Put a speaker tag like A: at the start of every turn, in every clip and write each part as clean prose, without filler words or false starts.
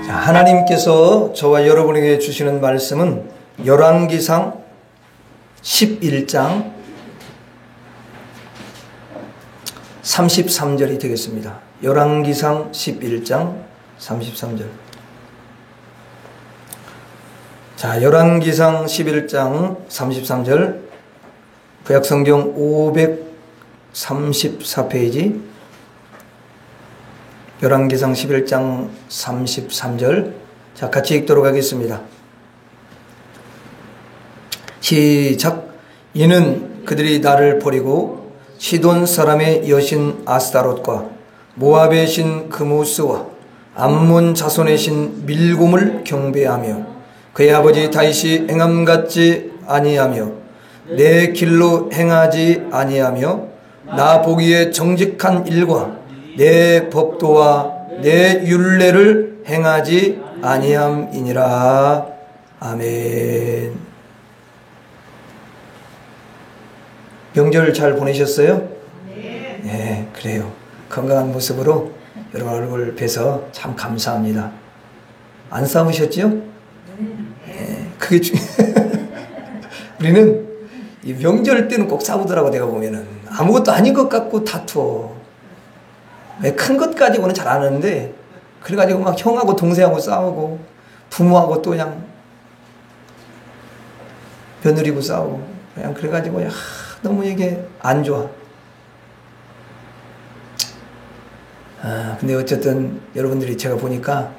A: 자, 하나님께서 저와 여러분에게 주시는 말씀은 열왕기상 11장 33절이 되겠습니다. 열왕기상 11장 33절. 자, 열왕기상 11장 33절, 구약성경 534페이지, 열왕기상 11장 33절. 자, 같이 읽도록 하겠습니다. 시작. 이는 그들이 나를 버리고 시돈 사람의 여신 아스타롯과 모압의 신 그무스와 암몬 자손의 신 밀곰을 경배하며 그의 아버지 다윗이 행함 같지 아니하며 내 길로 행하지 아니하며 나 보기에 정직한 일과 내 법도와 내 율례를 행하지 아니함이니라. 아멘. 명절 잘 보내셨어요? 네, 그래요. 건강한 모습으로 여러분 얼굴 뵈서 참 감사합니다. 안 싸우셨죠? 네, 그게 우리는 이 명절 때는 꼭 싸우더라고. 내가 보면은 아무것도 아닌 것 같고 다투어. 큰 것 가지고는 잘 안 하는데, 그래가지고 막 형하고 동생하고 싸우고, 부모하고 또 그냥 며느리고 싸우고, 그냥 그래가지고, 너무 이게 안 좋아. 근데 어쨌든 여러분들이 제가 보니까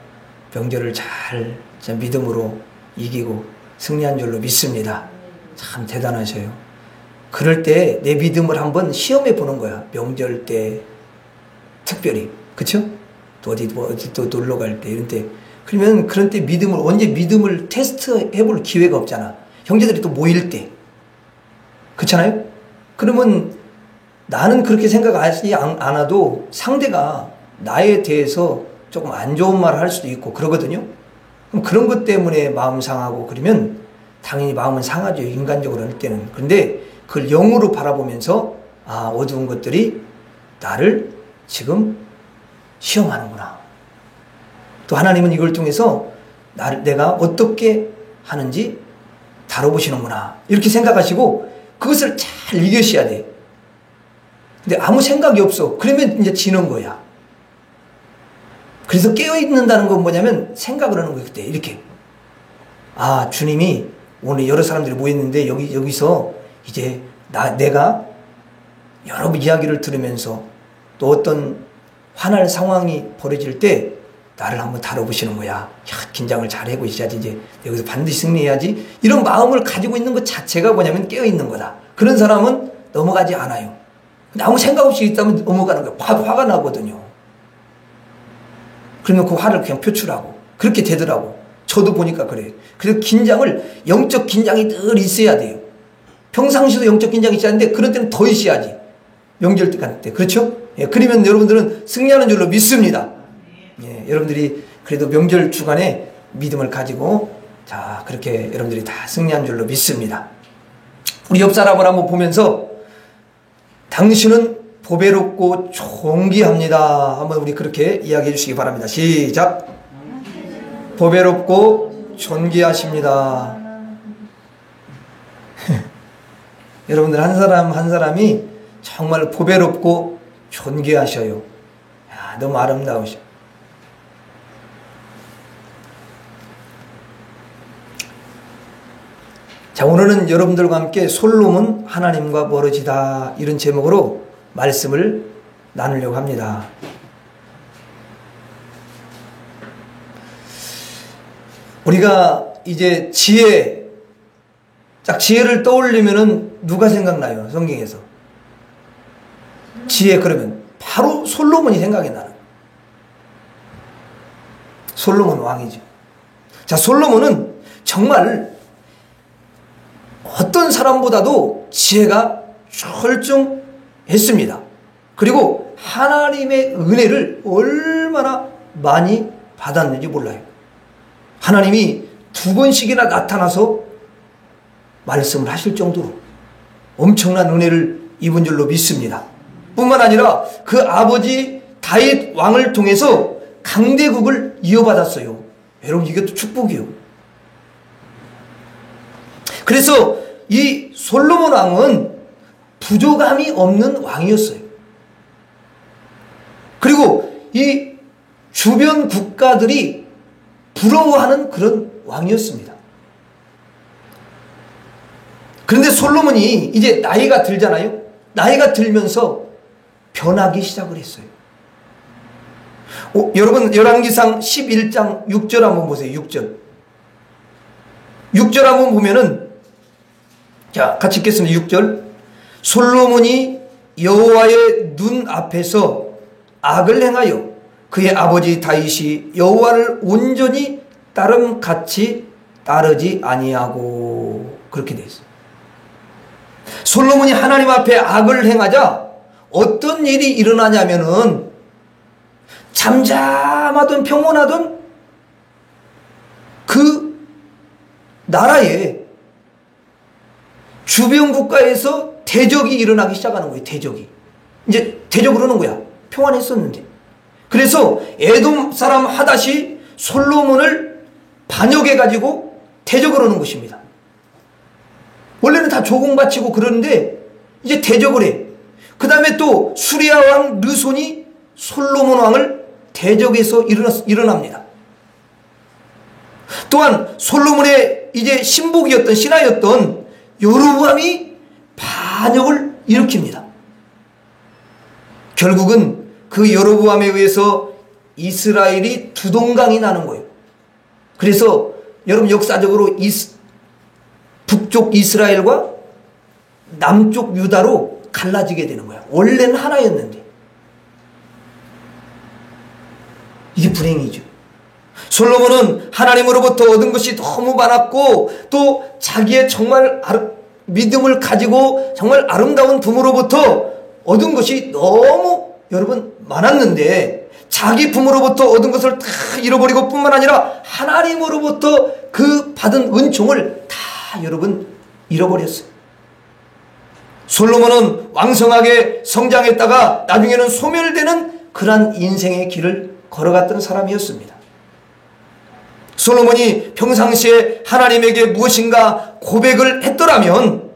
A: 명절을 잘 믿음으로 이기고 승리한 줄로 믿습니다. 참 대단하셔요. 그럴 때 내 믿음을 한번 시험해 보는 거야. 명절 때. 특별히, 그쵸? 또 어디 또 놀러 갈 때, 이런 때. 그러면 그런 때 언제 믿음을 테스트 해볼 기회가 없잖아. 형제들이 또 모일 때. 그렇잖아요? 그러면 나는 그렇게 생각하지 않아도 상대가 나에 대해서 조금 안 좋은 말을 할 수도 있고 그러거든요? 그럼 그런 것 때문에 마음 상하고 그러면 당연히 마음은 상하죠. 인간적으로 할 때는. 그런데 그걸 영으로 바라보면서, 어두운 것들이 나를 지금 시험하는구나. 또 하나님은 이걸 통해서 내가 어떻게 하는지 다뤄보시는구나. 이렇게 생각하시고 그것을 잘 이겨셔야 돼. 근데 아무 생각이 없어. 그러면 이제 지는 거야. 그래서 깨어있는다는 건 뭐냐면 생각을 하는 거예요. 그때 이렇게. 주님이 오늘 여러 사람들이 모였는데 여기서 이제 내가 여러 이야기를 들으면서 또 어떤 화날 상황이 벌어질 때 나를 한번 다뤄보시는 거야. 긴장을 잘 하고 있어야지. 이제 여기서 반드시 승리해야지. 이런 마음을 가지고 있는 것 자체가 뭐냐면 깨어있는 거다. 그런 사람은 넘어가지 않아요. 근데 아무 생각 없이 있다면 넘어가는 거야. 화가 나거든요. 그러면 그 화를 그냥 표출하고. 그렇게 되더라고. 저도 보니까 그래요. 그래서 영적 긴장이 늘 있어야 돼요. 평상시도 영적 긴장이 있어야 하는데 그런 때는 더 있어야지. 명절 때. 그렇죠? 예, 그러면 여러분들은 승리하는 줄로 믿습니다. 예, 여러분들이 그래도 명절 주간에 믿음을 가지고 그렇게 여러분들이 다 승리한 줄로 믿습니다. 우리 옆 사람을 한번 보면서 당신은 보배롭고 존귀합니다. 한번 우리 그렇게 이야기해 주시기 바랍니다. 시작. 보배롭고 존귀하십니다. 여러분들 한 사람 한 사람이 정말 보배롭고 존귀하셔요. 너무 아름다우셔. 자, 오늘은 여러분들과 함께 솔로몬 하나님과 멀어지다, 이런 제목으로 말씀을 나누려고 합니다. 우리가 이제 지혜를 떠올리면은 누가 생각나요? 성경에서. 지혜 그러면 바로 솔로몬이 생각이 나는. 솔로몬 왕이죠. 자, 솔로몬은 정말 어떤 사람보다도 지혜가 출중했습니다. 그리고 하나님의 은혜를 얼마나 많이 받았는지 몰라요. 하나님이 2번씩이나 나타나서 말씀을 하실 정도로 엄청난 은혜를 입은 줄로 믿습니다. 뿐만 아니라 그 아버지 다윗 왕을 통해서 강대국을 이어받았어요. 여러분, 이것도 축복이요. 그래서 이 솔로몬 왕은 부족함이 없는 왕이었어요. 그리고 이 주변 국가들이 부러워하는 그런 왕이었습니다. 그런데 솔로몬이 이제 나이가 들잖아요. 나이가 들면서 변하기 시작을 했어요. 여러분, 열왕기상 11장 6절 한번 보세요. 6절. 6절 한번 보면은, 자, 같이 읽겠습니다. 6절. 솔로몬이 여호와의 눈 앞에서 악을 행하여 그의 아버지 다윗이 여호와를 온전히 따름같이 따르지 아니하고, 그렇게 되어 있어요. 솔로몬이 하나님 앞에 악을 행하자 어떤 일이 일어나냐면은, 잠잠하던 평온하던 그 나라에 주변 국가에서 대적이 일어나기 시작하는 거예요. 대적이. 이제 대적을 하는 거야. 평안했었는데. 그래서 에돔 사람 하닷이 솔로몬을 반역해가지고 대적을 하는 것입니다. 원래는 다 조공바치고 그러는데 이제 대적을 해. 그 다음에 또 수리아 왕 르손이 솔로몬 왕을 대적해서 일어납니다. 또한 솔로몬의 이제 신복이었던 신하였던 여로보암이 반역을 일으킵니다. 결국은 그 여로보암에 의해서 이스라엘이 두 동강이 나는 거예요. 그래서 여러분, 역사적으로 북쪽 이스라엘과 남쪽 유다로 갈라지게 되는 거야. 원래는 하나였는데. 이게 불행이죠. 솔로몬은 하나님으로부터 얻은 것이 너무 많았고, 또 자기의 정말 믿음을 가지고 정말 아름다운 부모로부터 얻은 것이 너무 여러분 많았는데, 자기 부모로부터 얻은 것을 다 잃어버리고 뿐만 아니라 하나님으로부터 그 받은 은총을 다 여러분 잃어버렸어요. 솔로몬은 왕성하게 성장했다가 나중에는 소멸되는 그러한 인생의 길을 걸어갔던 사람이었습니다. 솔로몬이 평상시에 하나님에게 무엇인가 고백을 했더라면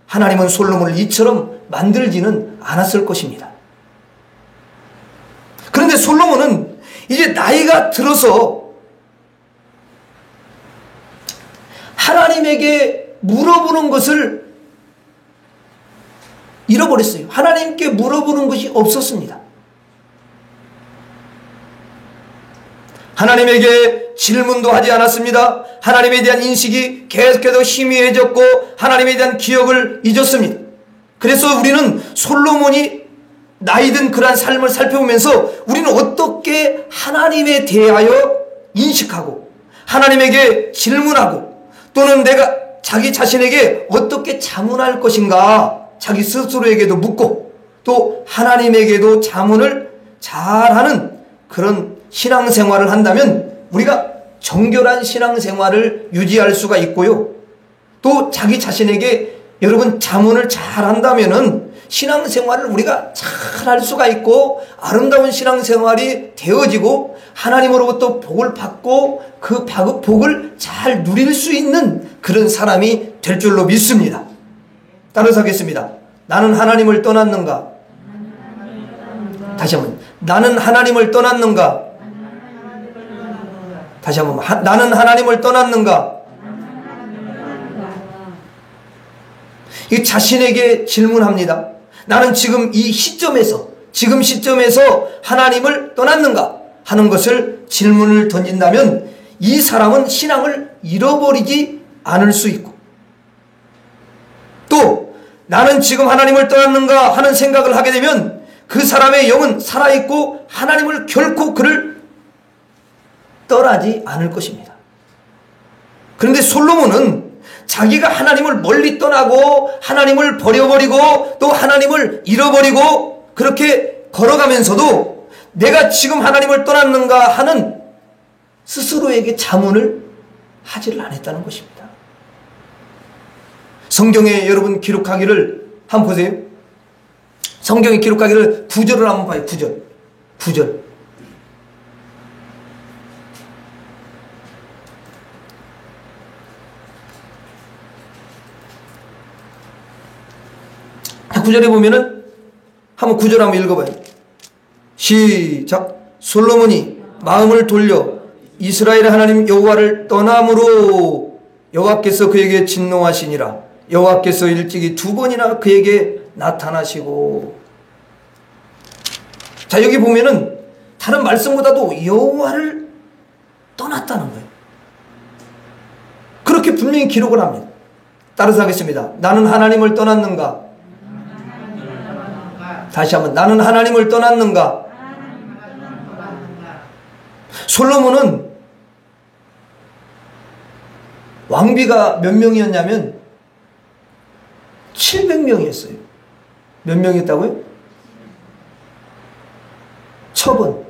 A: 하나님은 솔로몬을 이처럼 만들지는 않았을 것입니다. 그런데 솔로몬은 이제 나이가 들어서 하나님에게 물어보는 것을 잃어버렸어요. 하나님께 물어보는 것이 없었습니다. 하나님에게 질문도 하지 않았습니다. 하나님에 대한 인식이 계속해서 희미해졌고 하나님에 대한 기억을 잊었습니다. 그래서 우리는 솔로몬이 나이 든 그러한 삶을 살펴보면서 우리는 어떻게 하나님에 대하여 인식하고 하나님에게 질문하고 또는 내가 자기 자신에게 어떻게 자문할 것인가 자기 스스로에게도 묻고 또 하나님에게도 자문을 잘하는 그런 신앙생활을 한다면 우리가 정결한 신앙생활을 유지할 수가 있고요. 또 자기 자신에게 여러분 자문을 잘한다면은 신앙생활을 우리가 잘 할 수가 있고 아름다운 신앙생활이 되어지고 하나님으로부터 복을 받고 그 복을 잘 누릴 수 있는 그런 사람이 될 줄로 믿습니다. 따라서 하겠습니다. 나는 하나님을 떠났는가? 다시 한번. 나는 하나님을 떠났는가? 다시 한번. 나는 하나님을 떠났는가? 이 자신에게 질문합니다. 나는 지금 이 시점에서 하나님을 떠났는가 하는 것을 질문을 던진다면 이 사람은 신앙을 잃어버리지 않을 수 있고 또 나는 지금 하나님을 떠났는가 하는 생각을 하게 되면 그 사람의 영은 살아있고 하나님을 결코 그를 떠나지 않을 것입니다. 그런데 솔로몬은 자기가 하나님을 멀리 떠나고 하나님을 버려버리고 또 하나님을 잃어버리고 그렇게 걸어가면서도 내가 지금 하나님을 떠났는가 하는 스스로에게 자문을 하지를 않았다는 것입니다. 성경에 여러분 기록하기를 한번 보세요. 성경에 기록하기를 9절을 한번 봐요. 9절. 9절에 보면은 한번 9절 한번 읽어봐요. 시작. 솔로몬이 마음을 돌려 이스라엘 하나님 여호와를 떠남으로 여호와께서 그에게 진노하시니라. 여호와께서 일찍이 2번이나 그에게 나타나시고. 자, 여기 보면은 다른 말씀보다도 여호와를 떠났다는 거예요. 그렇게 분명히 기록을 합니다. 따라서 하겠습니다. 나는 하나님을 떠났는가? 다시 한번, 나는 하나님을 떠났는가? 솔로몬은 왕비가 몇 명이었냐면 700명이었어요. 몇 명이었다고요? 첩은.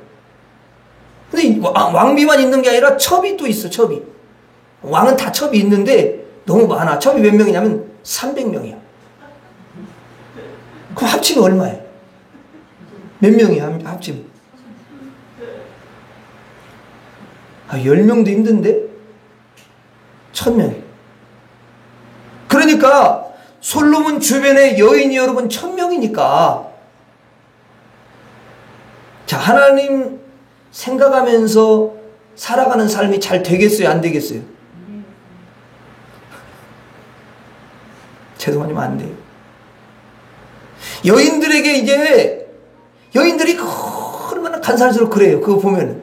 A: 근데 왕비만 있는 게 아니라 첩이 또 있어. 첩이. 왕은 다 첩이 있는데 너무 많아. 첩이 몇 명이냐면 300명이야. 그럼 합치면 얼마예요? 몇 명이야 합치면? 10명도 힘든데 1000명이에요. 그러니까 솔로몬 주변에 여인이 여러분 1000명이니까, 자, 하나님 생각하면서 살아가는 삶이 잘 되겠어요, 안 되겠어요? 죄송하지만 안 돼요. 여인들에게 이제 여인들이 얼마나 간사할수록 그래요. 그거 보면은.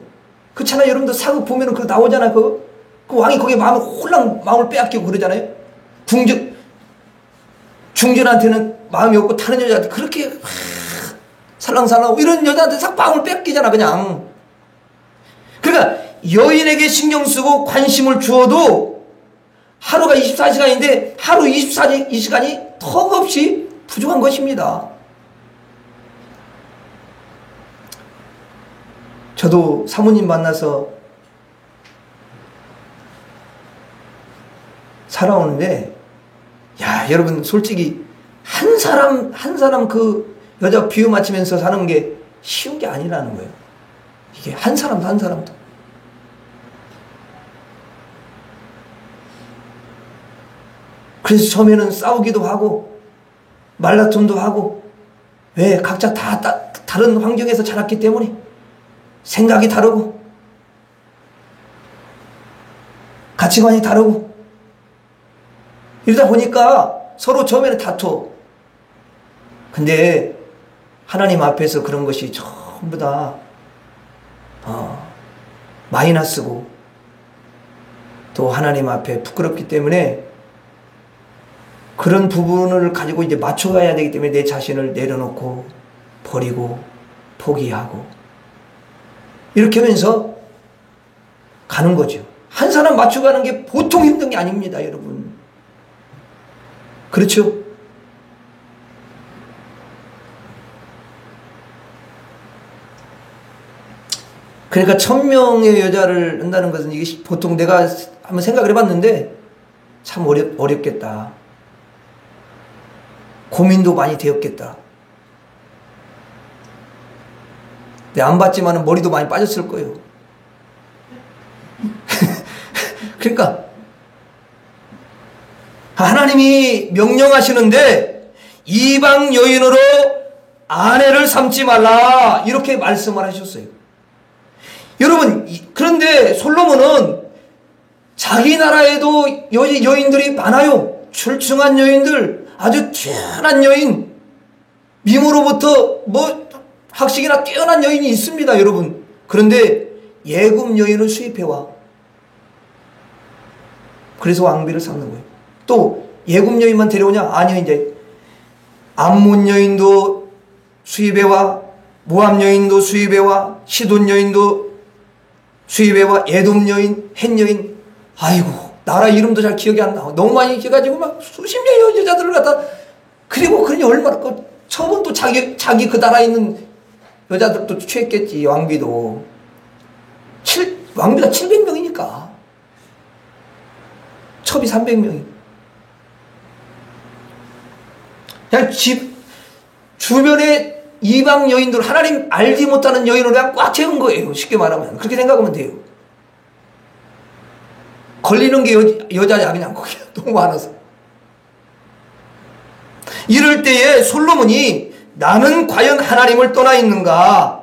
A: 그렇잖아요. 여러분도 사극 보면은 그거 나오잖아요. 그 왕이 거기에 마음을 빼앗기고 그러잖아요. 중전한테는 마음이 없고 다른 여자한테 그렇게 살랑살랑하고 이런 여자한테 싹 마음을 뺏기잖아, 그냥. 그러니까 여인에게 신경 쓰고 관심을 주어도 하루가 24시간인데 하루 24시간이 턱없이 부족한 것입니다. 저도 사모님 만나서 살아오는데, 야, 여러분, 솔직히 한 사람 그 여자 비유 맞추면서 사는 게 쉬운 게 아니라는 거예요. 이게 한 사람도. 그래서 처음에는 싸우기도 하고 말다툼도 하고. 왜? 각자 다 다른 환경에서 자랐기 때문에 생각이 다르고 가치관이 다르고 이러다 보니까 서로 처음에는 다투어. 근데 하나님 앞에서 그런 것이 전부 다 마이너스고 또 하나님 앞에 부끄럽기 때문에 그런 부분을 가지고 이제 맞춰가야 되기 때문에 내 자신을 내려놓고 버리고 포기하고 이렇게 하면서 가는 거죠. 한 사람 맞춰가는 게 보통 힘든 게 아닙니다, 여러분. 그렇죠? 그러니까 1000명의 여자를 한다는 것은 이게 보통 내가 한번 생각을 해봤는데 참 어렵겠다. 고민도 많이 되었겠다. 안 봤지만 머리도 많이 빠졌을 거예요. 그러니까 하나님이 명령하시는데 이방 여인으로 아내를 삼지 말라 이렇게 말씀을 하셨어요. 여러분, 그런데 솔로몬은 자기 나라에도 여인들이 많아요. 출중한 여인들, 아주 뛰어난 여인, 미모로부터 학식이나 뛰어난 여인이 있습니다, 여러분. 그런데 예굽 여인을 수입해와. 그래서 왕비를 삼는 거예요. 또 예굽 여인만 데려오냐? 아니요. 이제 암몬 여인도 수입해와, 모압 여인도 수입해와, 시돈 여인도 수입해와, 에돔 여인, 헷 여인. 아이고, 나라 이름도 잘 기억이 안 나. 너무 많이 해가지고 막 수십 명의 여자들을 갖다. 그리고 그러니 얼마나 처음은 또 자기 그 나라에 있는 여자들도 취했겠지. 왕비도 왕비가 700명이니까 첩이 300명이. 그냥 주변에 이방 여인들, 하나님 알지 못하는 여인으로 그냥 꽉 채운 거예요. 쉽게 말하면 그렇게 생각하면 돼요. 걸리는 게 여자야 그냥 거기 너무 많아서. 이럴 때에 솔로몬이 나는 과연 하나님을 떠나 있는가?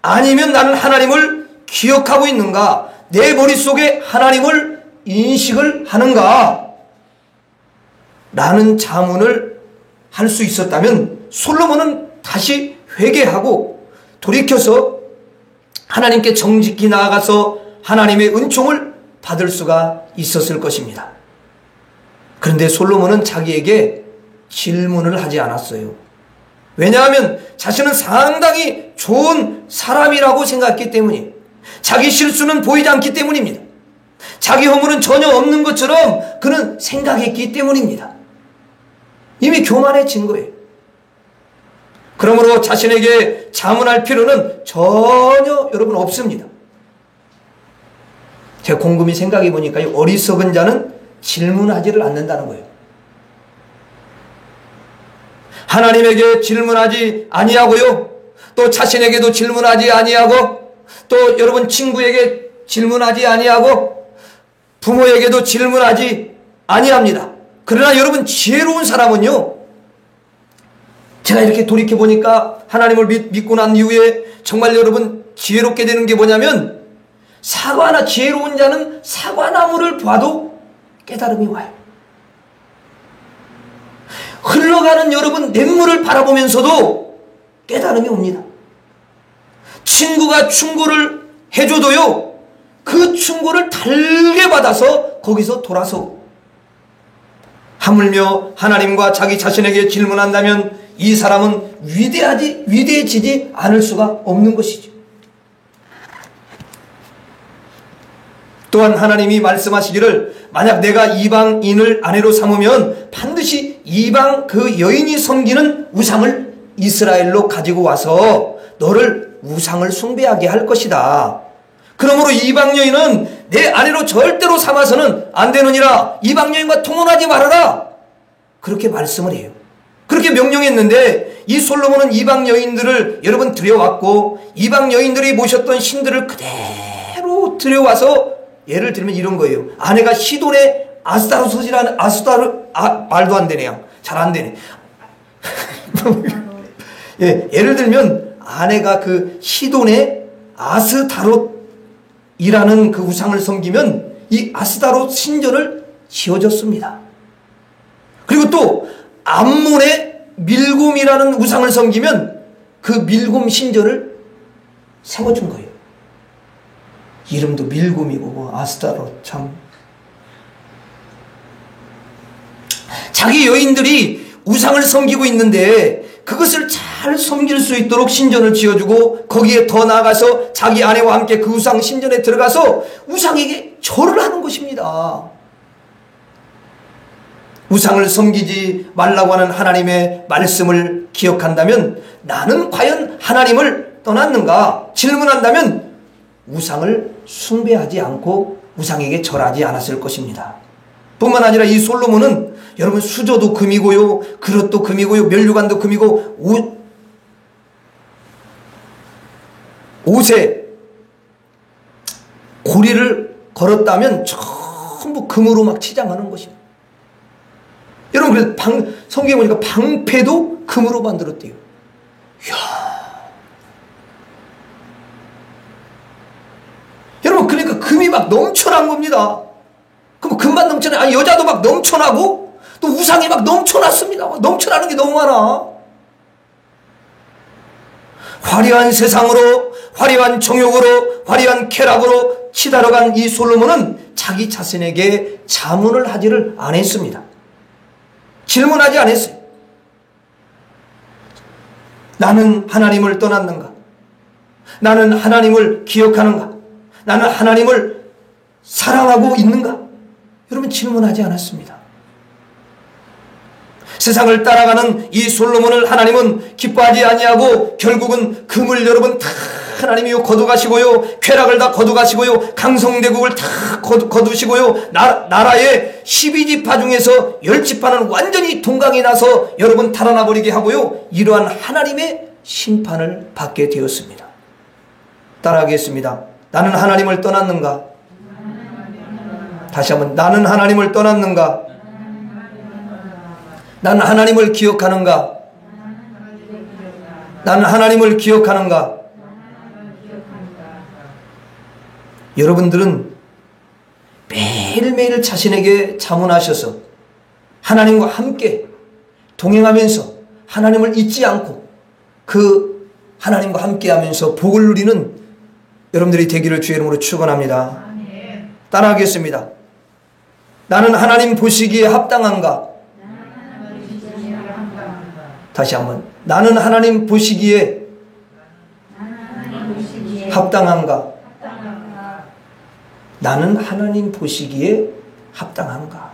A: 아니면 나는 하나님을 기억하고 있는가? 내 머릿속에 하나님을 인식을 하는가? 라는 자문을 할 수 있었다면 솔로몬은 다시 회개하고 돌이켜서 하나님께 정직히 나아가서 하나님의 은총을 받을 수가 있었을 것입니다. 그런데 솔로몬은 자기에게 질문을 하지 않았어요. 왜냐하면 자신은 상당히 좋은 사람이라고 생각했기 때문이에요. 자기 실수는 보이지 않기 때문입니다. 자기 허물은 전혀 없는 것처럼 그는 생각했기 때문입니다. 이미 교만해진 거예요. 그러므로 자신에게 자문할 필요는 전혀 여러분 없습니다. 제가 곰곰이 생각해 보니까 어리석은 자는 질문하지를 않는다는 거예요. 하나님에게 질문하지 아니하고요. 또 자신에게도 질문하지 아니하고 또 여러분 친구에게 질문하지 아니하고 부모에게도 질문하지 아니합니다. 그러나 여러분 지혜로운 사람은요. 제가 이렇게 돌이켜 보니까 하나님을 믿고 난 이후에 정말 여러분 지혜롭게 되는 게 뭐냐면 사과나 지혜로운 자는 사과나무를 봐도 깨달음이 와요. 흘러가는 여러분 냇물을 바라보면서도 깨달음이 옵니다. 친구가 충고를 해줘도요. 그 충고를 달게 받아서 거기서 돌아서 하물며 하나님과 자기 자신에게 질문한다면 이 사람은 위대해지지 않을 수가 없는 것이죠. 또한 하나님이 말씀하시기를 만약 내가 이방인을 아내로 삼으면 반드시 이방 그 여인이 섬기는 우상을 이스라엘로 가지고 와서 너를 우상을 숭배하게 할 것이다. 그러므로 이방 여인은 내 아내로 절대로 삼아서는 안 되느니라. 이방 여인과 통혼하지 말아라. 그렇게 말씀을 해요. 그렇게 명령했는데 이 솔로몬은 이방 여인들을 여러분 들여왔고 이방 여인들이 모셨던 신들을 그대로 들여와서 예를 들면 이런 거예요. 아내가 시돈의 아스타로스라는 말도 안 되네요. 잘 안 되네. 예, 예를 들면 아내가 그 시돈의 아스타롯이라는 그 우상을 섬기면 이 아스타롯 신전을 지어줬습니다. 그리고 또 암몬의 밀곰이라는 우상을 섬기면 그 밀곰 신전을 세워준 거예요. 이름도 밀곰이고 뭐 아스타롯 참. 자기 여인들이 우상을 섬기고 있는데 그것을 잘 섬길 수 있도록 신전을 지어주고 거기에 더 나아가서 자기 아내와 함께 그 우상 신전에 들어가서 우상에게 절을 하는 것입니다. 우상을 섬기지 말라고 하는 하나님의 말씀을 기억한다면 나는 과연 하나님을 떠났는가 질문한다면 우상을 숭배하지 않고 우상에게 절하지 않았을 것입니다. 뿐만 아니라 이 솔로몬은 여러분 수저도 금이고요, 그릇도 금이고요, 면류관도 금이고 옷에 고리를 걸었다면 전부 금으로 막 치장하는 것입니다. 여러분 그래서 성경에 보니까 방패도 금으로 만들었대요. 이야. 여러분 그러니까 금이 막 넘쳐난 겁니다. 그럼 금만 넘쳐나? 아니 여자도 막 넘쳐나고 또 우상이 막 넘쳐났습니다. 넘쳐나는 게 너무 많아. 화려한 세상으로, 화려한 정욕으로, 화려한 쾌락으로 치달아간 이 솔로몬은 자기 자신에게 자문을 하지를 않았습니다. 질문하지 않았어요. 나는 하나님을 떠났는가? 나는 하나님을 기억하는가? 나는 하나님을 사랑하고 있는가? 여러분 질문하지 않았습니다. 세상을 따라가는 이 솔로몬을 하나님은 기뻐하지 아니하고 결국은 금을 여러분 다 하나님이 거두가시고요, 쾌락을 다 거두가시고요, 강성대국을 다 거두시고요, 나라의 12지파 중에서 10지파는 완전히 동강이 나서 여러분 달아나버리게 하고요, 이러한 하나님의 심판을 받게 되었습니다. 따라하겠습니다. 나는 하나님을 떠났는가? 다시 한번 나는 하나님을 떠났는가? 나는 하나님을 기억하는가? 나는 하나님을 기억하는가? 여러분들은 매일매일 자신에게 자문하셔서 하나님과 함께 동행하면서 하나님을 잊지 않고 그 하나님과 함께 하면서 복을 누리는 여러분들이 되기를 주의 이름으로 축원합니다. 따라하겠습니다. 나는 하나님 보시기에 합당한가? 다시 한번. 나는 하나님 보시기에 합당한가? 나는 하나님 보시기에 합당한가?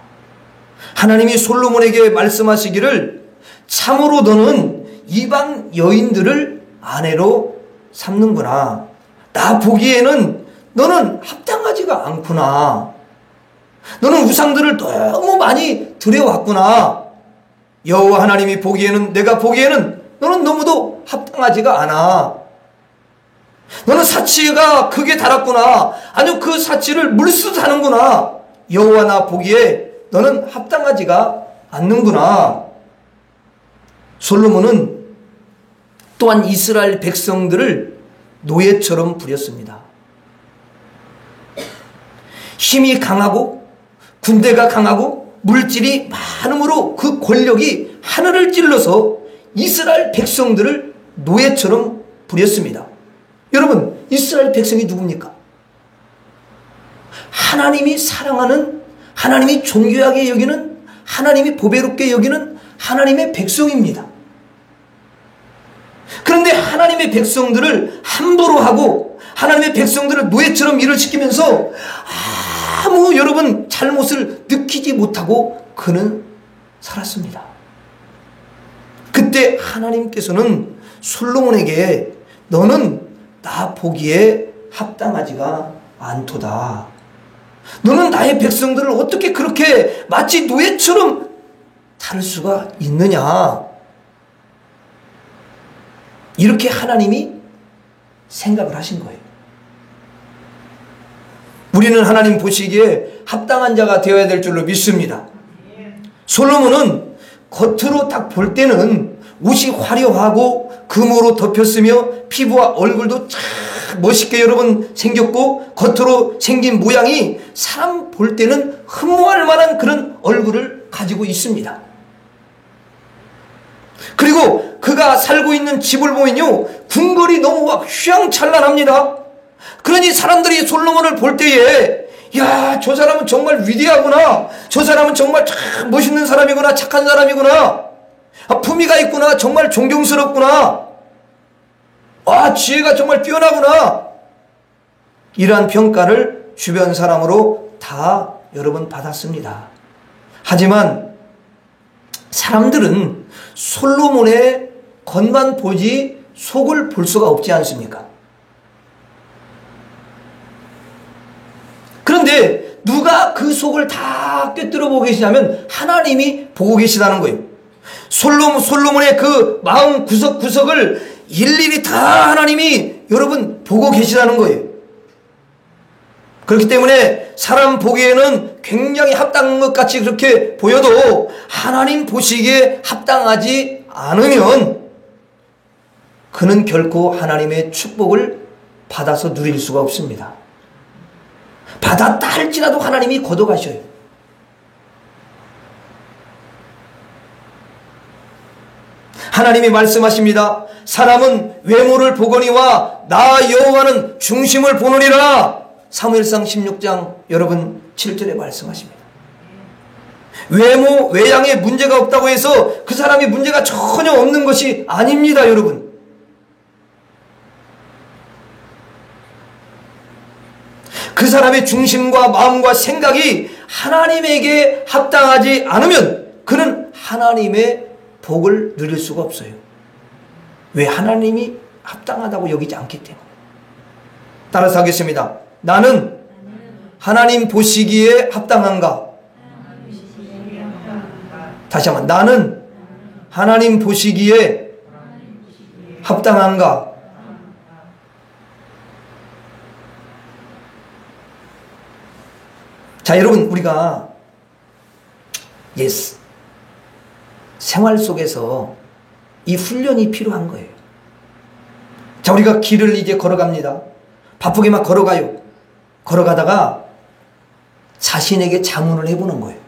A: 하나님이 솔로몬에게 말씀하시기를 참으로 너는 이방 여인들을 아내로 삼는구나. 나 보기에는 너는 합당하지가 않구나. 너는 우상들을 너무 많이 들여왔구나. 여호와 하나님이 보기에는, 내가 보기에는 너는 너무도 합당하지가 않아. 너는 사치가 극에 달았구나. 아니요, 그 사치를 물쓰듯 하는구나. 여호와 나 보기에 너는 합당하지가 않는구나. 솔로몬은 또한 이스라엘 백성들을 노예처럼 부렸습니다. 힘이 강하고 군대가 강하고 물질이 많음으로 그 권력이 하늘을 찔러서 이스라엘 백성들을 노예처럼 부렸습니다. 여러분, 이스라엘 백성이 누굽니까? 하나님이 사랑하는, 하나님이 존귀하게 여기는, 하나님이 보배롭게 여기는 하나님의 백성입니다. 그런데 하나님의 백성들을 함부로 하고 하나님의 백성들을 노예처럼 일을 시키면서 아무 여러분 잘못을 느끼지 못하고 그는 살았습니다. 그때 하나님께서는 솔로몬에게 너는 나 보기에 합당하지가 않도다. 너는 나의 백성들을 어떻게 그렇게 마치 노예처럼 다룰 수가 있느냐. 이렇게 하나님이 생각을 하신 거예요. 우리는 하나님 보시기에 합당한 자가 되어야 될 줄로 믿습니다. 솔로몬은 겉으로 딱 볼 때는 옷이 화려하고 금으로 덮였으며 피부와 얼굴도 참 멋있게 여러분 생겼고 겉으로 생긴 모양이 사람 볼 때는 흠모할 만한 그런 얼굴을 가지고 있습니다. 그리고 그가 살고 있는 집을 보면요, 궁궐이 너무 막 휘황찬란합니다. 그러니 사람들이 솔로몬을 볼 때에 야, 저 사람은 정말 위대하구나. 저 사람은 정말 참 멋있는 사람이구나. 착한 사람이구나. 품위가 있구나. 정말 존경스럽구나. 와, 지혜가 정말 뛰어나구나. 이러한 평가를 주변 사람으로 다 여러분 받았습니다. 하지만 사람들은 솔로몬의 겉만 보지 속을 볼 수가 없지 않습니까? 그런데 누가 그 속을 다 꿰뚫어 보고 계시냐면 하나님이 보고 계시다는 거예요. 솔로몬의 그 마음 구석구석을 일일이 다 하나님이 여러분 보고 계시다는 거예요. 그렇기 때문에 사람 보기에는 굉장히 합당한 것 같이 그렇게 보여도 하나님 보시기에 합당하지 않으면 그는 결코 하나님의 축복을 받아서 누릴 수가 없습니다. 받았다 할지라도 하나님이 걷어가셔요. 하나님이 말씀하십니다. 사람은 외모를 보거니와 나 여호와는 중심을 보느니라. 사무엘상 16장 여러분 7절에 말씀하십니다. 외모, 외양에 문제가 없다고 해서 그 사람이 문제가 전혀 없는 것이 아닙니다, 여러분. 그 사람의 중심과 마음과 생각이 하나님에게 합당하지 않으면 그는 하나님의 복을 누릴 수가 없어요. 왜? 하나님이 합당하다고 여기지 않기 때문에. 따라서 하겠습니다. 나는 하나님 보시기에 합당한가? 다시 한번. 나는 하나님 보시기에 합당한가? 자, 여러분, 우리가 생활 속에서 이 훈련이 필요한 거예요. 자, 우리가 길을 이제 걸어갑니다. 바쁘게 막 걸어가요. 걸어가다가 자신에게 자문을 해보는 거예요.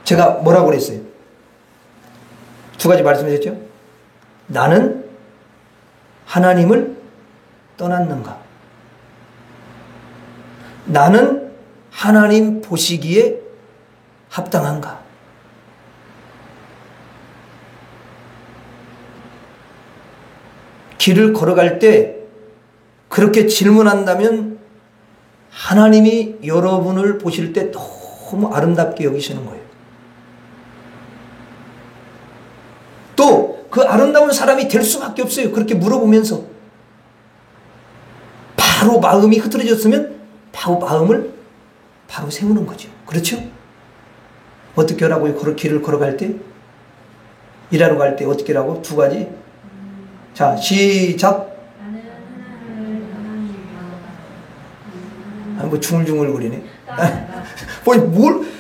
A: 제가 뭐라고 그랬어요? 두 가지 말씀드렸죠? 나는 하나님을 떠났는가? 나는 하나님 보시기에 합당한가? 길을 걸어갈 때 그렇게 질문한다면 하나님이 여러분을 보실 때 너무 아름답게 여기시는 거예요. 또 그 아름다운 사람이 될 수밖에 없어요. 그렇게 물어보면서 바로 마음이 흐트러졌으면 바로 마음을 바로 세우는 거죠. 그렇죠? 어떻게 하라고요? 길을 걸어갈 때? 일하러 갈 때 어떻게 하라고? 두 가지. 자, 시작. 뭐 중얼중얼거리네.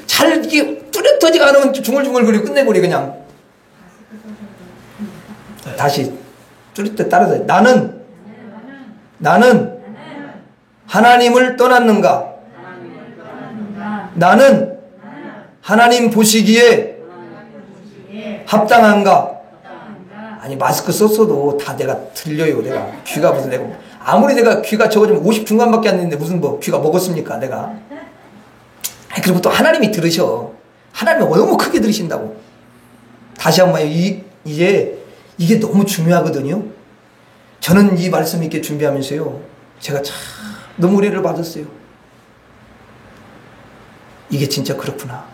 A: 잘 이게 뚜렷하지가 않으면 중얼중얼거리고 끝내버려 그냥. 다시 뚜렷하게 따라서 나는 하나님을 떠났는가? 나는 하나님 보시기에 합당한가? 아니 마스크 썼어도 다 내가 들려요. 내가 귀가 무슨 내가 아무리 내가 귀가 적어지면 50 중간밖에 안 되는데 무슨 뭐 귀가 먹었습니까 내가. 그리고 또 하나님이 들으셔. 하나님이 너무 크게 들으신다고. 다시 한번 이게 너무 중요하거든요. 저는 이 말씀 이렇게 준비하면서요. 제가 참 너무 은혜를 받았어요. 이게 진짜 그렇구나.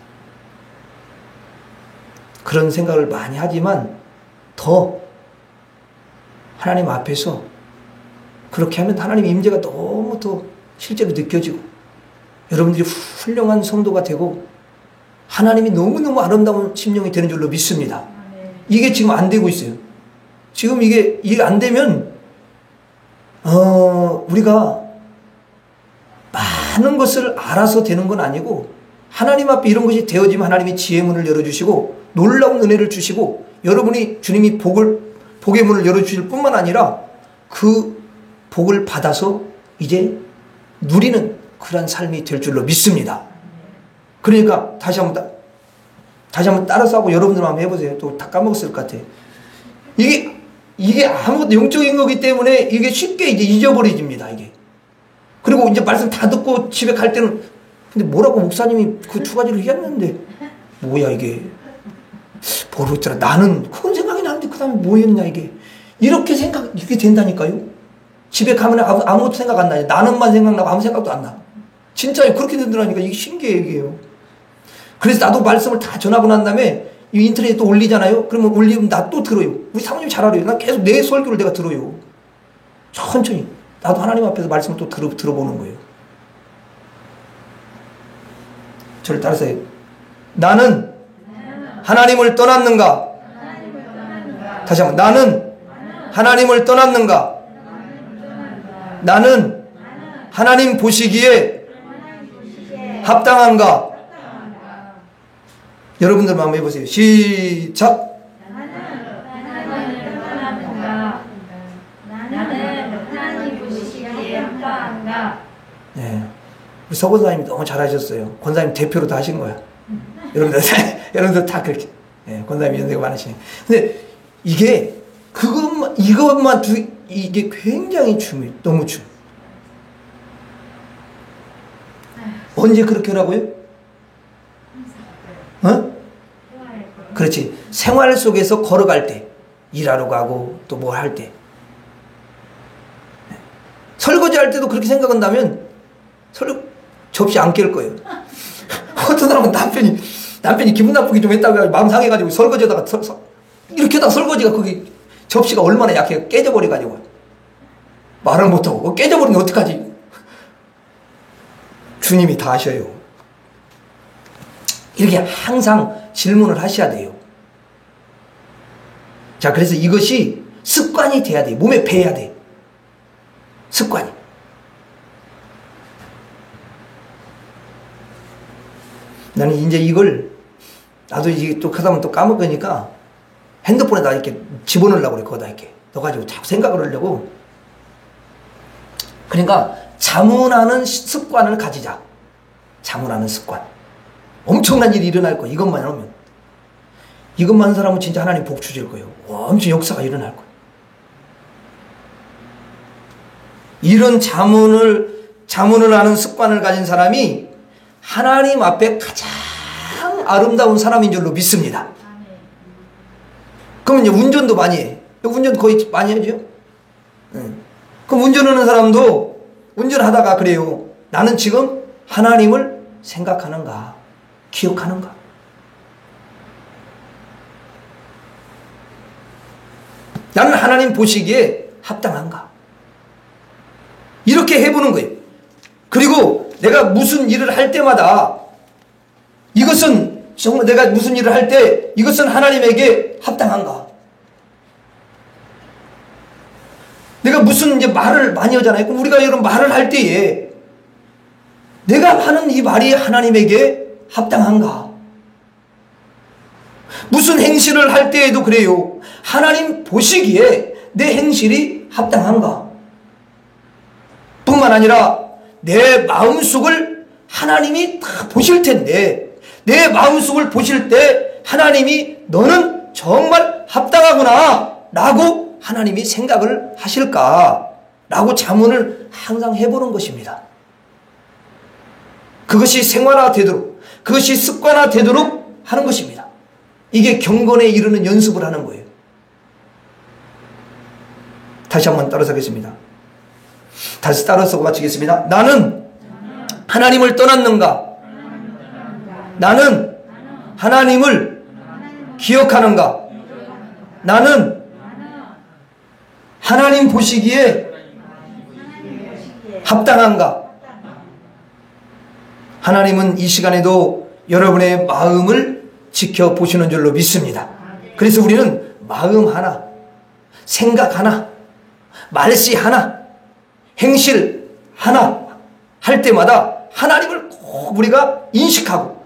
A: 그런 생각을 많이 하지만 더 하나님 앞에서 그렇게 하면 하나님의 임재가 너무 더 실제로 느껴지고 여러분들이 훌륭한 성도가 되고 하나님이 너무너무 아름다운 심령이 되는 줄로 믿습니다. 이게 지금 안 되고 있어요. 지금 이게 안 되면 우리가 많은 것을 알아서 되는 건 아니고 하나님 앞에 이런 것이 되어지면 하나님이 지혜의 문을 열어주시고 놀라운 은혜를 주시고 여러분이 주님이 복의 문을 열어주실 뿐만 아니라 그 복을 받아서 이제 누리는 그런 삶이 될 줄로 믿습니다. 그러니까 다시 한번 따라서 하고 여러분들 한번 해보세요. 또 다 까먹었을 것 같아요. 이게 아무것도 영적인 거기 때문에 이게 쉽게 이제 잊어버려집니다. 이게. 그리고 이제 말씀 다 듣고 집에 갈 때는 근데 뭐라고 목사님이 그 두 가지를 얘기했는데 뭐야 이게 모르겠더라. 나는 그건 생각이 나는데 그 다음에 뭐였냐 이게. 이게 된다니까요. 집에 가면 아무것도 생각 안 나요. 나는만 생각나고 아무 생각도 안 나. 진짜요. 그렇게 되더라니까. 이게 신기해 이게요. 그래서 나도 말씀을 다 전하고 난 다음에 이 인터넷에 또 올리잖아요. 그러면 올리면 나 또 들어요. 우리 사모님 잘 알아요. 나 계속 내 설교를 내가 들어요. 천천히. 나도 하나님 앞에서 말씀을 또 들어보는 거예요. 저를 따라서 해요. 나는 하나님을 떠났는가? 다시 한번. 나는 하나님을 떠났는가? 나는 하나님 보시기에 합당한가? 여러분들만 한번 해보세요. 시작.
B: 나는 하나님 보시기에 합당한가?
A: 네. 우리 서 권사님이 너무 잘하셨어요. 권사님 대표로 다 하신 거야. 여러분들 다 그렇게. 네, 권사님이 연세가 많으시네. 근데 이게 이게 굉장히 중요해요. 너무 중요해요. 언제 그렇게 하라고요? 어? 그렇지. 생활 속에서 걸어갈 때, 일하러 가고 또 뭘 할 때. 설거지 할 때도 그렇게 생각한다면 접시 안 깰 거예요. 어떤 사람은 남편이 기분 나쁘게 좀 했다고 마음 상해가지고 설거지에다가 이렇게 하다 설거지가 거기 접시가 얼마나 약해 깨져버려가지고 말을 못하고 깨져버리면 어떡하지? 주님이 다 하셔요. 이렇게 항상 질문을 하셔야 돼요. 자, 그래서 이것이 습관이 돼야 돼. 몸에 배야 돼. 습관이. 나는 이제 이걸 나도 이게 또 하다 보면 또 까먹으니까 핸드폰에다 이렇게 집어넣으려고 그래. 거기다 이렇게 넣어가지고 자꾸 생각을 하려고. 그러니까 자문하는 습관을 가지자. 자문하는 습관. 엄청난 일이 일어날 거야. 이것만 하면. 이것만 하는 사람은 진짜 하나님 복 주실 거예요. 엄청 역사가 일어날 거예요. 이런 자문을 하는 습관을 가진 사람이 하나님 앞에 가장 아름다운 사람인 줄로 믿습니다. 그러면 이제 운전도 많이 해. 운전 거의 많이 하죠? 그럼 운전하는 사람도 운전하다가 그래요. 나는 지금 하나님을 생각하는가? 기억하는가? 나는 하나님 보시기에 합당한가? 이렇게 해보는 거예요. 그리고 내가 무슨 일을 할 때마다 이것은 정말 내가 무슨 일을 할 때 이것은 하나님에게 합당한가? 내가 무슨 이제 말을 많이 하잖아요. 그럼 우리가 이런 말을 할 때에 내가 하는 이 말이 하나님에게 합당한가? 무슨 행실을 할 때에도 그래요. 하나님 보시기에 내 행실이 합당한가? 뿐만 아니라 내 마음속을 하나님이 다 보실 텐데 내 마음속을 보실 때 하나님이 너는 정말 합당하구나 라고 하나님이 생각을 하실까 라고 자문을 항상 해보는 것입니다. 그것이 생활화되도록 그것이 습관화되도록 하는 것입니다. 이게 경건에 이르는 연습을 하는 거예요. 다시 한번 따라서 하겠습니다. 다시 따라서 마치겠습니다. 나는 하나님을 떠났는가? 나는 하나님을 기억하는가? 나는 하나님 보시기에 합당한가? 하나님은 이 시간에도 여러분의 마음을 지켜보시는 줄로 믿습니다. 그래서 우리는 마음 하나, 생각 하나, 말씨 하나, 행실 하나 할 때마다 하나님을 꼭 우리가 인식하고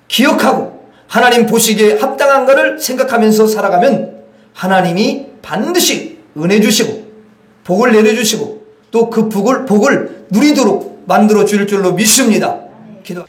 A: 기억하고 하나님 보시기에 합당한가를 생각하면서 살아가면 하나님이 반드시 은혜 주시고 복을 내려주시고 또 그 복을 누리도록 만들어 줄 줄로 믿습니다. 기도.